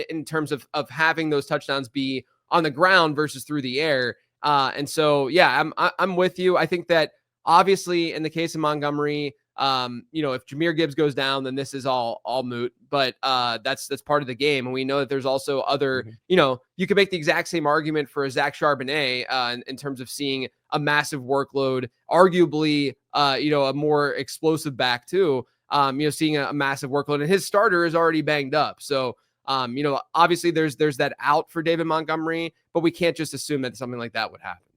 in terms of having those touchdowns be on the ground versus through the air. And so, yeah, I'm with you. I think that obviously in the case of Montgomery, you know, if Jahmyr Gibbs goes down, then this is all moot. But that's part of the game, and we know that there's also other. You know, you could make the exact same argument for a Zach Charbonnet in terms of seeing a massive workload, arguably, you know, a more explosive back too. You know, seeing a massive workload, and his starter is already banged up, so. You know, obviously there's that out for David Montgomery, but we can't just assume that something like that would happen.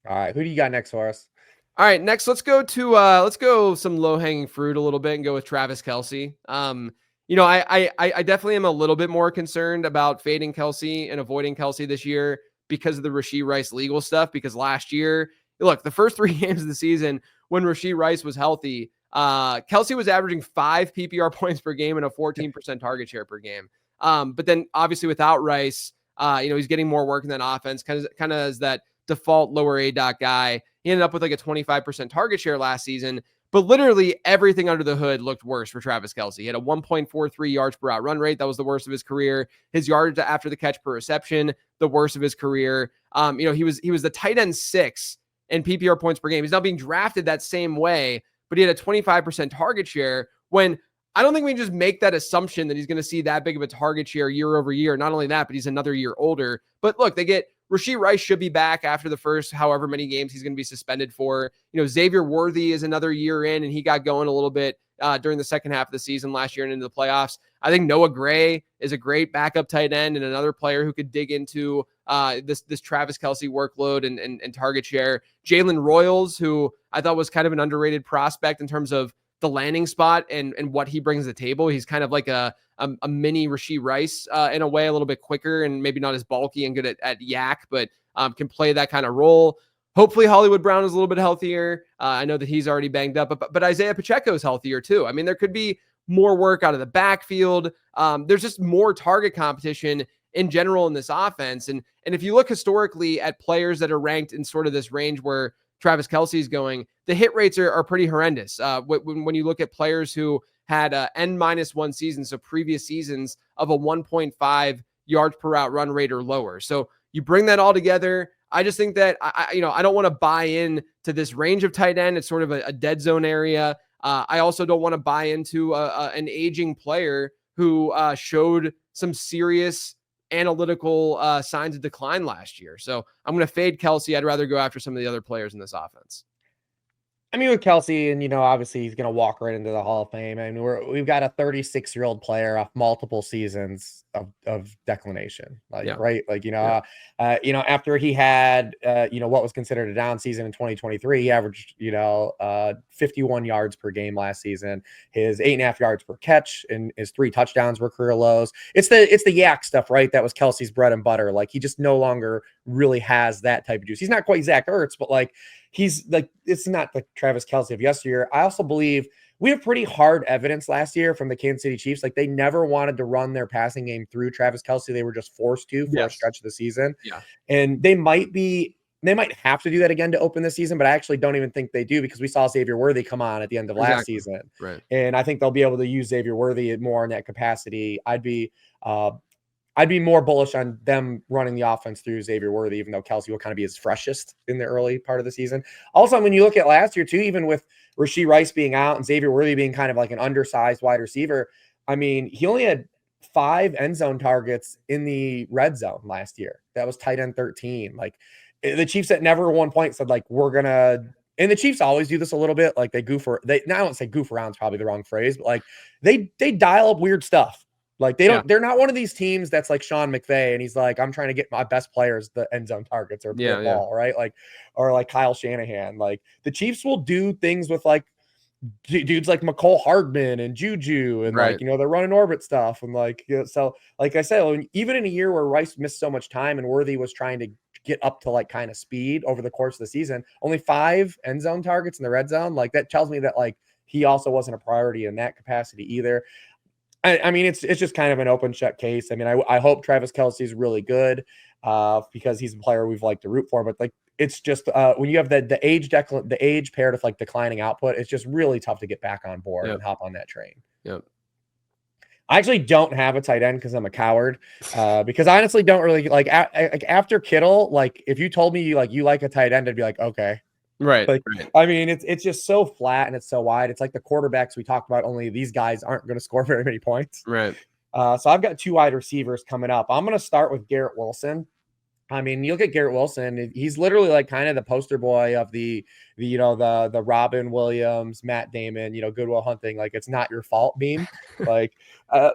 All right, who do you got next for us? All right, next let's go some low hanging fruit a little bit and go with Travis Kelce. You know, I definitely am a little bit more concerned about fading Kelce and avoiding Kelce this year because of the Rashee Rice legal stuff. Because last year, look, the first 3 games of the season when Rashee Rice was healthy, Kelce was averaging 5 PPR points per game and a 14% target share per game. But then obviously without Rice, you know, he's getting more work in that offense, kind of as that default lower A dot guy. He ended up with like a 25% target share last season, but literally everything under the hood looked worse for Travis Kelce. He had a 1.43 yards per out run rate. That was the worst of his career. His yards after the catch per reception, the worst of his career. You know, he was the tight end 6 in PPR points per game. He's now being drafted that same way, but he had a 25% target share, when I don't think we can just make that assumption that he's going to see that big of a target share year over year. Not only that, but he's another year older. But look, they get Rashee Rice should be back after the first however many games he's going to be suspended for. You know, Xavier Worthy is another year in, and he got going a little bit during the second half of the season last year and into the playoffs. I think Noah Gray is a great backup tight end and another player who could dig into this Travis Kelce workload and target share. Jalen Royals, who I thought was kind of an underrated prospect in terms of the landing spot and what he brings to the table. He's kind of like a mini Rashee Rice in a way, a little bit quicker and maybe not as bulky and good at yak, but can play that kind of role. Hopefully Hollywood Brown is a little bit healthier. I know that he's already banged up, but Isaiah Pacheco is healthier too. I mean, there could be more work out of the backfield. There's just more target competition in general in this offense. And if you look historically at players that are ranked in sort of this range where Travis Kelce is going, the hit rates are pretty horrendous. When you look at players who had N-1 season, so previous seasons of a 1.5 yards per route run rate or lower. So you bring that all together. I just think that I don't want to buy in to this range of tight end. It's sort of a dead zone area. I also don't want to buy into an aging player who showed some serious analytical signs of decline last year. So I'm going to fade Kelce. I'd rather go after some of the other players in this offense. I mean, with Kelce, and obviously he's going to walk right into the Hall of Fame. I mean, we've got a 36-year-old player off multiple seasons of declination, right? After he had, what was considered a down season in 2023, he averaged, 51 yards per game last season. His 8.5 yards per catch and his 3 touchdowns were career lows. It's the yak stuff, right? That was Kelce's bread and butter. Like, he just no longer really has that type of juice. He's not quite Zach Ertz, but he's like, it's not the Travis Kelce of yesteryear. I also believe we have pretty hard evidence last year from the Kansas City Chiefs. Like, they never wanted to run their passing game through Travis Kelce. They were just forced to for a stretch of the season. Yeah. And they might have to do that again to open the season, but I actually don't even think they do, because we saw Xavier Worthy come on at the end of last season. Right. And I think they'll be able to use Xavier Worthy more in that capacity. I'd be more bullish on them running the offense through Xavier Worthy, even though Kelce will kind of be his freshest in the early part of the season. Also, when you look at last year too, even with Rashee Rice being out and Xavier Worthy being kind of like an undersized wide receiver, I mean, he only had 5 end zone targets in the red zone last year. That was tight end 13. Like, the Chiefs at never one point said, like, we're going to, and the Chiefs always do this a little bit. Like, I don't say goof around is probably the wrong phrase, but like they dial up weird stuff Like they're not one of these teams that's like Sean McVay and he's like, I'm trying to get my best players the end zone targets or the ball, right? Like, or like Kyle Shanahan. Like the Chiefs will do things with like dudes like McCole Hardman and Juju and like, they're running orbit stuff. And like, so like I said, even in a year where Rice missed so much time and Worthy was trying to get up to like kind of speed over the course of the season, only 5 end zone targets in the red zone. Like that tells me that like he also wasn't a priority in that capacity either. I mean, it's just kind of an open shut case. I mean, I hope Travis Kelce is really good because he's a player we've liked to root for. But like, it's just when you have the age paired with like declining output, it's just really tough to get back on board and hop on that train. Yep. I actually don't have a tight end because I'm a coward. Because I honestly don't really like after Kittle. Like, if you told me you like a tight end, I'd be like, okay. Right. Like, I mean, it's just so flat and it's so wide. It's like the quarterbacks we talked about, only these guys aren't going to score very many points. Right. So I've got 2 wide receivers coming up. I'm going to start with Garrett Wilson. I mean, you look at Garrett Wilson, he's literally like kind of the poster boy of the Robin Williams, Matt Damon, Good Will Hunting. Like, it's not your fault meme. Like,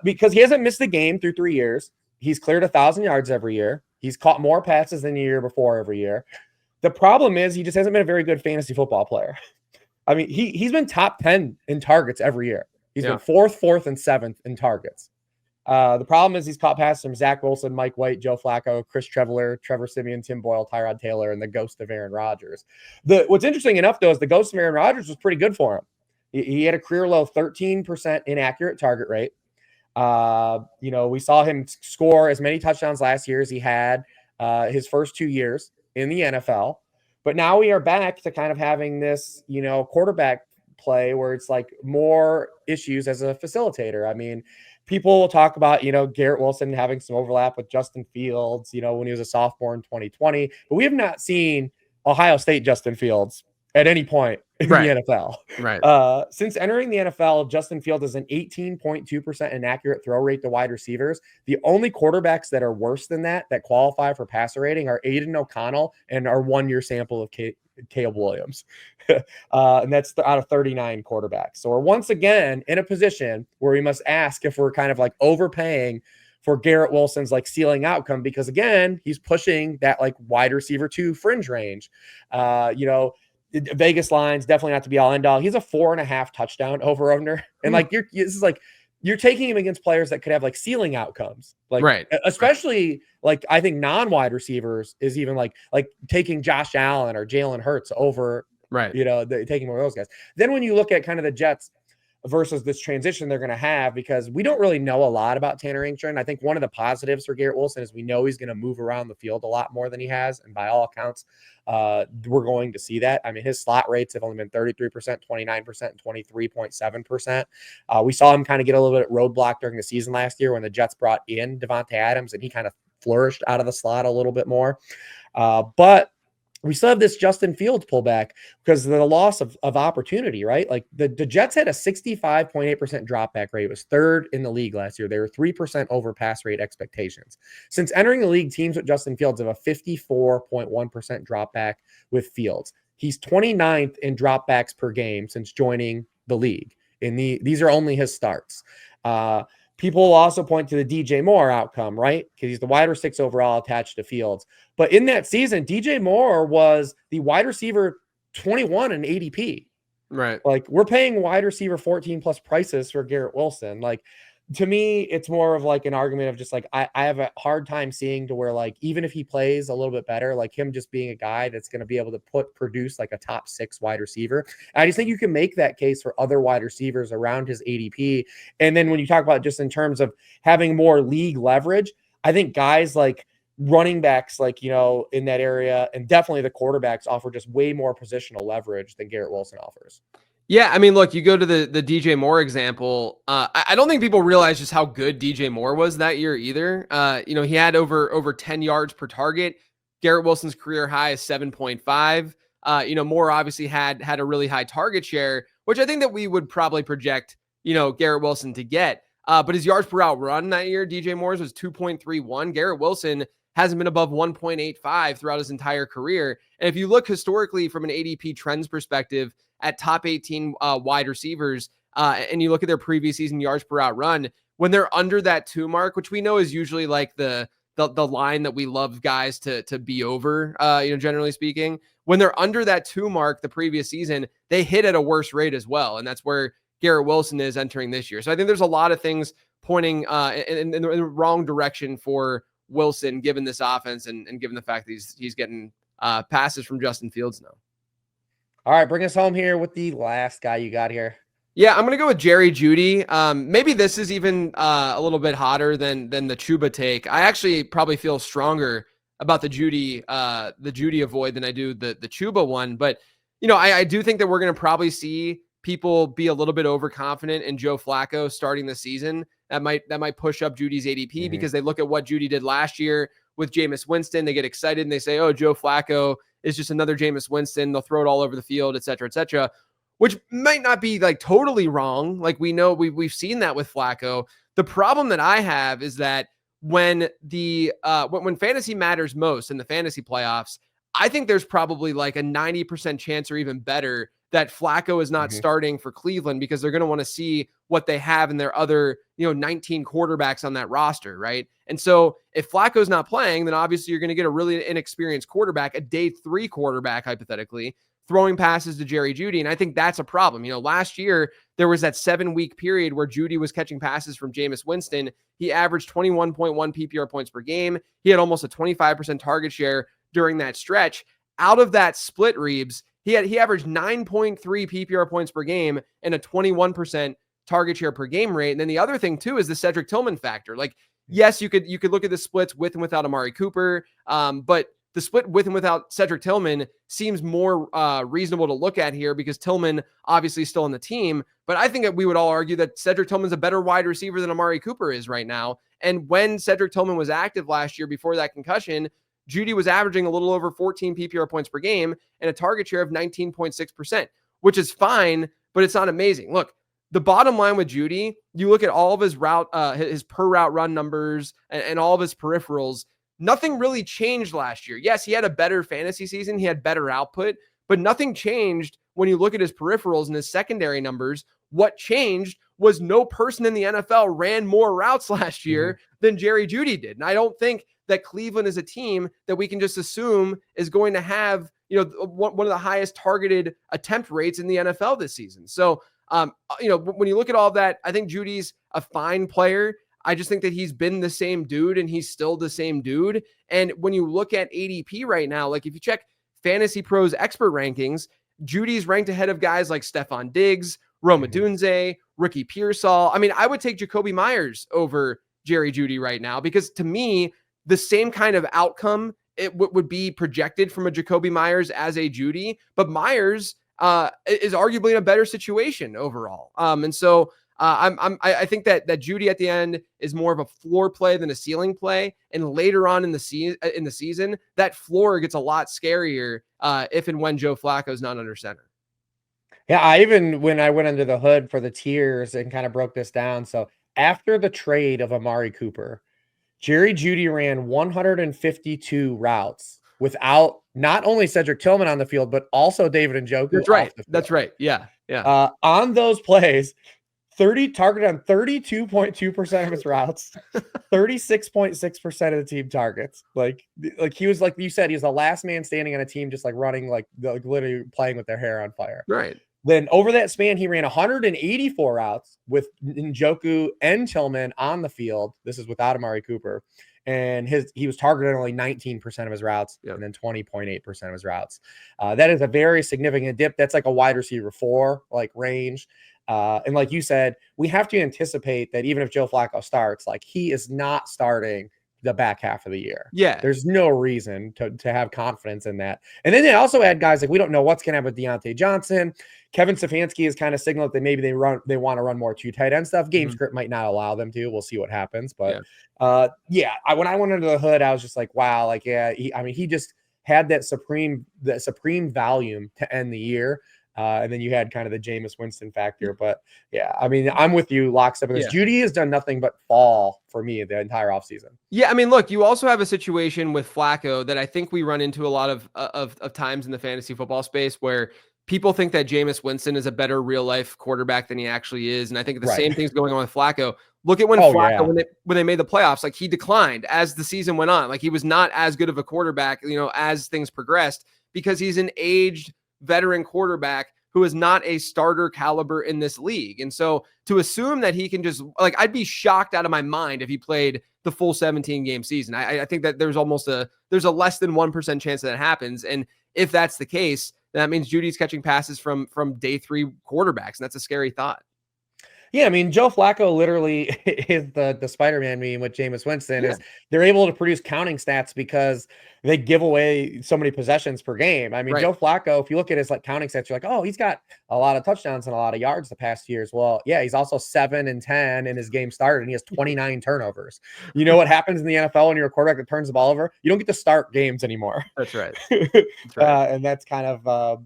because he hasn't missed a game through 3 years. He's cleared 1,000 yards every year. He's caught more passes than the year before every year. The problem is he just hasn't been a very good fantasy football player. I mean, he's been top 10 in targets every year. He's been 4th, and 7th in targets. The problem is he's caught passes from Zach Wilson, Mike White, Joe Flacco, Chris Trevor Simeon, Tim Boyle, Tyrod Taylor, and the ghost of Aaron Rodgers. What's interesting enough, though, is the ghost of Aaron Rodgers was pretty good for him. He had a career low 13% inaccurate target rate. We saw him score as many touchdowns last year as he had his first 2 years in the NFL. But now we are back to kind of having this, quarterback play where it's like more issues as a facilitator. I mean, people will talk about, Garrett Wilson having some overlap with Justin Fields, when he was a sophomore in 2020. But we have not seen Ohio State Justin Fields at any point in the NFL. Right. Since entering the NFL, Justin Fields has an 18.2% inaccurate throw rate to wide receivers. The only quarterbacks that are worse than that qualify for passer rating are Aiden O'Connell and our 1-year sample of Caleb Williams. And that's out of 39 quarterbacks. So we're once again in a position where we must ask if we're kind of like overpaying for Garrett Wilson's like ceiling outcome, because again, he's pushing that like wide receiver 2 fringe range. Vegas lines definitely not to be all end all. He's a 4.5 touchdown over under. And like, you're taking him against players that could have like ceiling outcomes. Like, especially like, I think non-wide receivers is even like taking Josh Allen or Jalen Hurts over, taking more of those guys. Then when you look at kind of the Jets versus this transition they're going to have, because we don't really know a lot about Tanner Ingtron. I think one of the positives for Garrett Wilson is we know he's going to move around the field a lot more than he has. And by all accounts, we're going to see that. I mean, his slot rates have only been 33%, 29%, and 23.7%. We saw him kind of get a little bit roadblock during the season last year when the Jets brought in Devontae Adams and he kind of flourished out of the slot a little bit more. But we still have this Justin Fields pullback because of the loss of opportunity, right? Like the Jets had a 65.8% drop back rate. It was 3rd in the league last year. They were 3% over pass rate expectations. Since entering the league, teams with Justin Fields have a 54.1% drop back with Fields. He's 29th in dropbacks per game since joining the league. These are only his starts. People will also point to the DJ Moore outcome, right? Because he's the wide receiver 6 overall attached to Fields. But in that season, DJ Moore was the wide receiver 21 in ADP. Right. Like, we're paying wide receiver 14 plus prices for Garrett Wilson. Like, to me, it's more of like an argument of just like, I have a hard time seeing to where like, even if he plays a little bit better, like him just being a guy that's going to be able to produce like a top 6 wide receiver. I just think you can make that case for other wide receivers around his ADP. And then when you talk about just in terms of having more league leverage, I think guys like running backs, like, in that area, and definitely the quarterbacks offer just way more positional leverage than Garrett Wilson offers. Yeah, I mean, look, you go to the DJ Moore example. I don't think people realize just how good DJ Moore was that year either. He had over 10 yards per target. Garrett Wilson's career high is 7.5. Moore obviously had a really high target share, which I think that we would probably project, Garrett Wilson to get. But his yards per out run that year, DJ Moore's was 2.31. Garrett Wilson hasn't been above 1.85 throughout his entire career. And if you look historically from an ADP trends perspective at top 18 wide receivers, and you look at their previous season yards per out run, when they're under that 2 mark, which we know is usually like the line that we love guys to be over, generally speaking, when they're under that 2 mark the previous season, they hit at a worse rate as well. And that's where Garrett Wilson is entering this year. So I think there's a lot of things pointing in the wrong direction for Wilson, given this offense and given the fact that he's getting passes from Justin Fields now. All right, bring us home here with the last guy you got here. Yeah, I'm going to go with Jerry Jeudy. Maybe this is even a little bit hotter than the Chuba take. I actually probably feel stronger about the Jeudy avoid than I do the Chuba one. But, I do think that we're going to probably see people be a little bit overconfident in Joe Flacco starting the season. That might push up Judy's ADP because they look at what Jeudy did last year with Jameis Winston. They get excited and they say, oh, Joe Flacco is just another Jameis Winston. They'll throw it all over the field, et cetera, which might not be like totally wrong. Like we know we've seen that with Flacco. The problem that I have is that when fantasy matters most in the fantasy playoffs, I think there's probably like a 90% chance or even better that Flacco is not starting for Cleveland because they're going to want to see what they have in their other, 19 quarterbacks on that roster, right? And so if Flacco's not playing, then obviously you're going to get a really inexperienced quarterback, a day 3 quarterback, hypothetically, throwing passes to Jerry Jeudy. And I think that's a problem. Last year, there was that 7-week period where Jeudy was catching passes from Jameis Winston. He averaged 21.1 PPR points per game. He had almost a 25% target share during that stretch. Out of that split, Reeves, he averaged 9.3 PPR points per game and a 21% target share per game rate. And then the other thing too is the Cedric Tillman factor. Like, yes, you could look at the splits with and without Amari Cooper, but the split with and without Cedric Tillman seems more reasonable to look at here because Tillman obviously is still on the team. But I think that we would all argue that Cedric Tillman's a better wide receiver than Amari Cooper is right now. And when Cedric Tillman was active last year before that concussion, Jeudy was averaging a little over 14 PPR points per game and a target share of 19.6%, which is fine, but it's not amazing. Look, the bottom line with Jeudy, you look at all of his his per route run numbers and all of his peripherals, nothing really changed last year. Yes, he had a better fantasy season. He had better output, but nothing changed when you look at his peripherals and his secondary numbers. What changed was no person in the NFL ran more routes last year than Jerry Jeudy did. And I don't think that Cleveland is a team that we can just assume is going to have, one of the highest targeted attempt rates in the NFL this season. So, when you look at all of that, I think Judy's a fine player. I just think that he's been the same dude and he's still the same dude. And when you look at ADP right now, like if you check Fantasy Pros expert rankings, Judy's ranked ahead of guys like Stephon Diggs, Rome Odunze, Ricky Pearsall. I mean, I would take Jacoby Myers over Jerry Jeudy right now because to me, the same kind of outcome it would be projected from a Jacoby Myers as a Jeudy, but Myers is arguably in a better situation overall. And so I think that Jeudy at the end is more of a floor play than a ceiling play. And later on in the season, that floor gets a lot scarier if and when Joe Flacco is not under center. Yeah, when I went under the hood for the tiers and kind of broke this down. So after the trade of Amari Cooper, Jerry Jeudy ran 152 routes without not only Cedric Tillman on the field, but also David Njoku. That's right. That's right. Yeah. On those plays, 30 targeted on 32.2% of his routes, 36.6% of the team targets. Like he was, like you said, he was the last man standing on a team, just like running, like literally playing with their hair on fire. Right. Then over that span, he ran 184 routes with Njoku and Tillman on the field. This is without Amari Cooper. And he was targeted only 19% of his routes and then 20.8% of his routes. That is a very significant dip. That's like a wide receiver 4 like range. And like you said, we have to anticipate that even if Joe Flacco starts, like he is not starting the back half of the year. Yeah. There's no reason to have confidence in that. And then they also add guys like we don't know what's going to happen with Deontay Johnson. Kevin Stefanski has kind of signaled that maybe they want to run more 2 tight end stuff. Game script might not allow them to. We'll see what happens. But when I went under the hood, I was just like, wow, like, yeah, he just had that supreme volume to end the year. And then you had kind of the Jameis Winston factor. But yeah, I mean, I'm with you lockstep because Jeudy has done nothing but fall for me the entire offseason. Yeah, I mean, look, you also have a situation with Flacco that I think we run into a lot of times in the fantasy football space where people think that Jameis Winston is a better real life quarterback than he actually is. And I think the same thing's going on with Flacco. Look at when Oh, Flacco, yeah. when they made the playoffs, like he declined as the season went on. Like he was not as good of a quarterback, as things progressed, because he's an aged veteran quarterback who is not a starter caliber in this league. And so to assume that he can just, like, I'd be shocked out of my mind if he played the full 17 game season. I think that there's a less than 1% chance that happens. And if that's the case, then that means Jeudy's catching passes from day 3 quarterbacks. And that's a scary thought. Yeah, I mean, Joe Flacco literally is the Spider-Man meme with Jameis Winston. Yeah. Is they're able to produce counting stats because they give away so many possessions per game. I mean, Right. Joe Flacco, if you look at his like counting stats, you're like, oh, he's got a lot of touchdowns and a lot of yards the past years. Well, yeah, he's also 7-10 in his game started, and he has 29 turnovers. You know what happens in the NFL when you're a quarterback that turns the ball over? You don't get to start games anymore. That's right. That's right. And that's kind of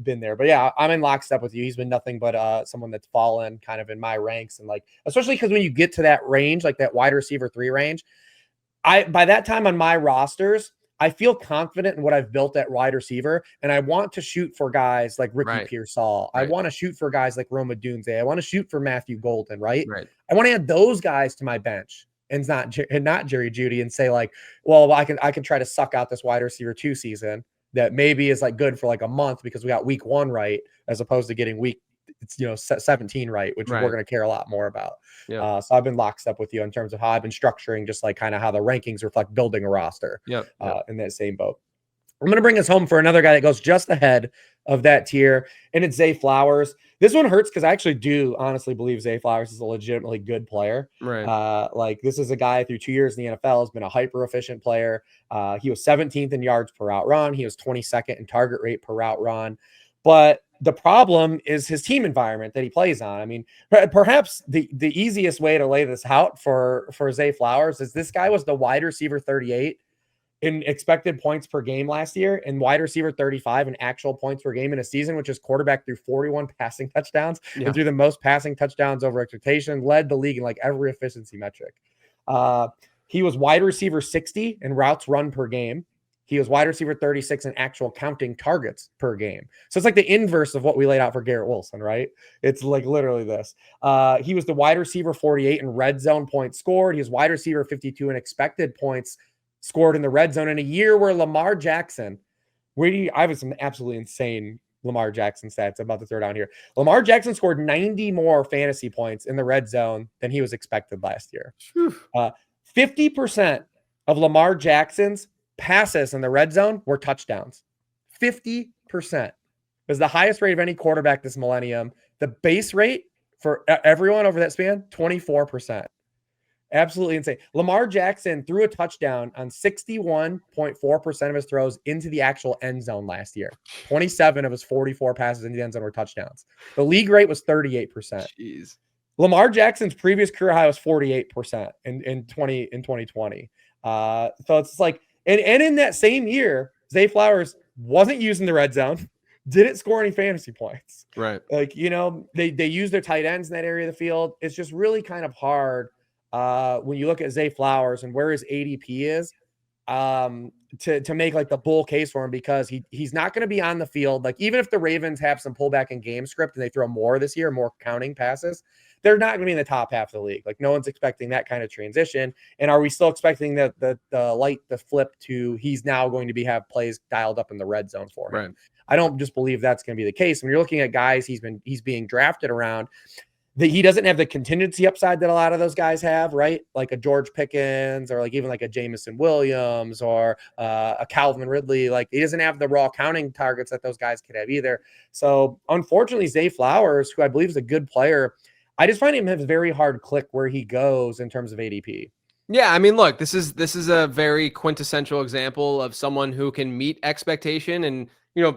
been there. But yeah, I'm in lockstep with you. He's been nothing but someone that's fallen kind of in my ranks, and like, especially because when you get to that range, like that wide receiver 3 range, by that time on my rosters, I feel confident in what I've built at wide receiver, and I want to shoot for guys like Ricky Pearsall. I want to shoot for guys like Roma Dunze. I want to shoot for Matthew Golden, right? I want to add those guys to my bench and not Jerry Jeudy, and say like, well, I can try to suck out this wide receiver 2 season that maybe is like good for like a month because we got week 1 right, as opposed to getting week 17 right, which we're going to care a lot more about. So I've been lockstep with you in terms of how I've been structuring, just like kind of how the rankings reflect building a roster in that same boat. I'm going to bring us home for another guy that goes just ahead of that tier, and it's Zay Flowers. This one hurts because I actually do honestly believe Zay Flowers is a legitimately good player. Like this is a guy through 2 years in the NFL has been a hyper efficient player. He was 17th in yards per route run. He was 22nd in target rate per route run. But the problem is his team environment that he plays on. I mean, perhaps the easiest way to lay this out for Zay Flowers is this guy was the wide receiver 38 in expected points per game last year, and wide receiver 35 in actual points per game in a season, which is quarterback through 41 passing touchdowns and through the most passing touchdowns over expectation, led the league in like every efficiency metric. He was wide receiver 60 in routes run per game. He was wide receiver 36 in actual counting targets per game. So it's like the inverse of what we laid out for Garrett Wilson, right? It's like literally this. He was the wide receiver 48 in red zone points scored. He was wide receiver 52 in expected points scored in the red zone in a year where Lamar Jackson, I have some absolutely insane Lamar Jackson stats I'm about to throw down here. Lamar Jackson scored 90 more fantasy points in the red zone than he was expected last year. 50% of Lamar Jackson's passes in the red zone were touchdowns. 50% was the highest rate of any quarterback this millennium. The base rate for everyone over that span, 24%. Absolutely insane. Lamar Jackson threw a touchdown on 61.4% of his throws into the actual end zone last year. 27 of his 44 passes into the end zone were touchdowns. The league rate was 38%. Jeez. Lamar Jackson's previous career high was 48% in 2020. So it's like, and in that same year, Zay Flowers wasn't using the red zone, didn't score any fantasy points. Right. Like, they use their tight ends in that area of the field. It's just really kind of hard when you look at Zay Flowers and where his ADP is, to make like the bull case for him, because he's not going to be on the field. Like, even if the Ravens have some pullback in game script and they throw more this year, more counting passes, they're not going to be in the top half of the league. Like, no one's expecting that kind of transition. And are we still expecting the light to flip to he's now going to have plays dialed up in the red zone for him? Right. I don't just believe that's going to be the case. When you're looking at guys he's being drafted around, that he doesn't have the contingency upside that a lot of those guys have, right? Like a George Pickens, or like even like a Jameson Williams, or a Calvin Ridley. Like, he doesn't have the raw counting targets that those guys could have either. So unfortunately, Zay Flowers, who I believe is a good player, I just find him have a very hard click where he goes in terms of ADP. Yeah, I mean, look, this is a very quintessential example of someone who can meet expectation and,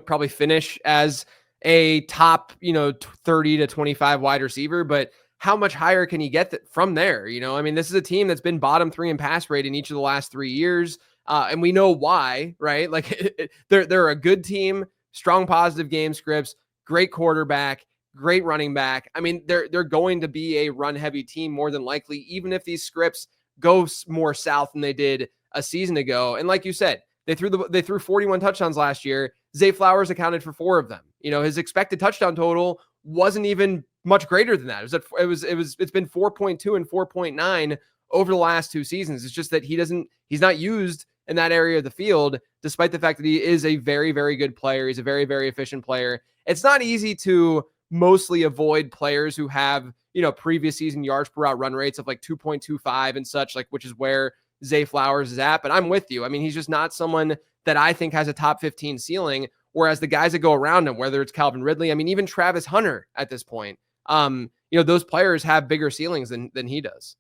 probably finish as a top, 30 to 25 wide receiver, but how much higher can he get from there? I mean, this is a team that's been bottom 3 in pass rate in each of the last 3 years. And we know why, right? Like, they're a good team, strong positive game scripts, great quarterback, great running back. I mean, they're going to be a run heavy team more than likely, even if these scripts go more south than they did a season ago. And like you said, they threw 41 touchdowns last year. Zay Flowers accounted for 4 of them. His expected touchdown total wasn't even much greater than that. It's been 4.2 and 4.9 over the last 2 seasons. It's just that he's not used in that area of the field, despite the fact that he is a very, very good player. He's a very, very efficient player. It's not easy to mostly avoid players who have, previous season yards per route run rates of like 2.25 and such, like, which is where Zay Flowers is at. But I'm with you. I mean, he's just not someone that I think has a top 15 ceiling, whereas the guys that go around him, whether it's Calvin Ridley, I mean, even Travis Hunter at this point, those players have bigger ceilings than he does.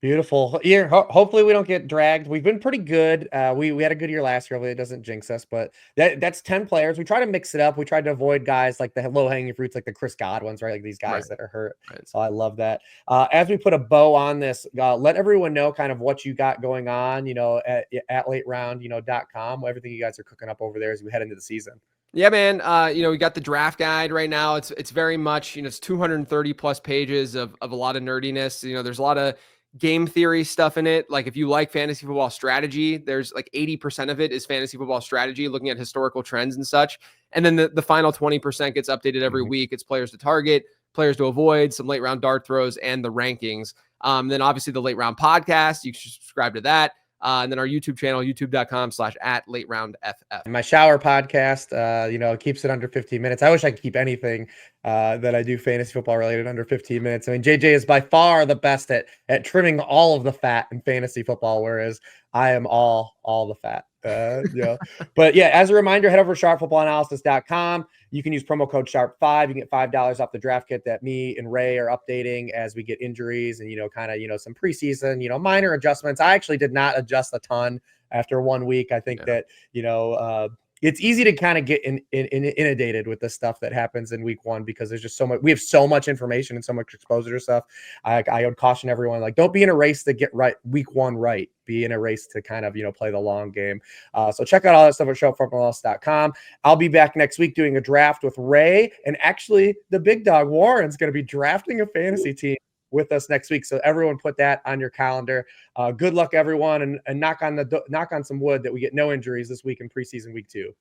Beautiful year. Hopefully we don't get dragged. We've been pretty good. We had a good year last year. Hopefully it doesn't jinx us, but that's 10 players. We try to mix it up. We tried to avoid guys like the low hanging fruits, like the Chris Godwins, right? Like these guys that are hurt. Right. So I love that. As we put a bow on this, let everyone know kind of what you got going on, at lateround.com, everything you guys are cooking up over there as we head into the season. Yeah, man. We got the draft guide right now. It's very much, it's 230 plus pages of a lot of nerdiness. There's a lot of game theory stuff in it. Like if you like fantasy football strategy, there's like 80% of it is fantasy football strategy, looking at historical trends and such. And then the final 20% gets updated every week. It's players to target, players to avoid, some late round dart throws, and the rankings. Then obviously the late round podcast, you should subscribe to that. And then our YouTube channel, youtube.com/@lateroundff. My shower podcast, it keeps it under 15 minutes. I wish I could keep anything that I do fantasy football related under 15 minutes. I mean, JJ is by far the best at trimming all of the fat in fantasy football, whereas I am all the fat. But yeah, as a reminder, head over to sharpfootballanalysis.com. You can use promo code SHARP5. You can get $5 off the draft kit that me and Ray are updating as we get injuries and, some preseason, minor adjustments. I actually did not adjust a ton after 1 week. I think that, it's easy to kind of get inundated with the stuff that happens in week 1 because there's just so much. We have so much information and so much exposure to stuff. I would caution everyone, like, don't be in a race to get right week 1 right. Be in a race to kind of, play the long game. So check out all that stuff at sharpfootballanalysis.com. I'll be back next week doing a draft with Ray, and actually the big dog Warren's going to be drafting a fantasy team with us next week. So everyone put that on your calendar. Good luck, everyone, and knock on some wood that we get no injuries this week in preseason week 2.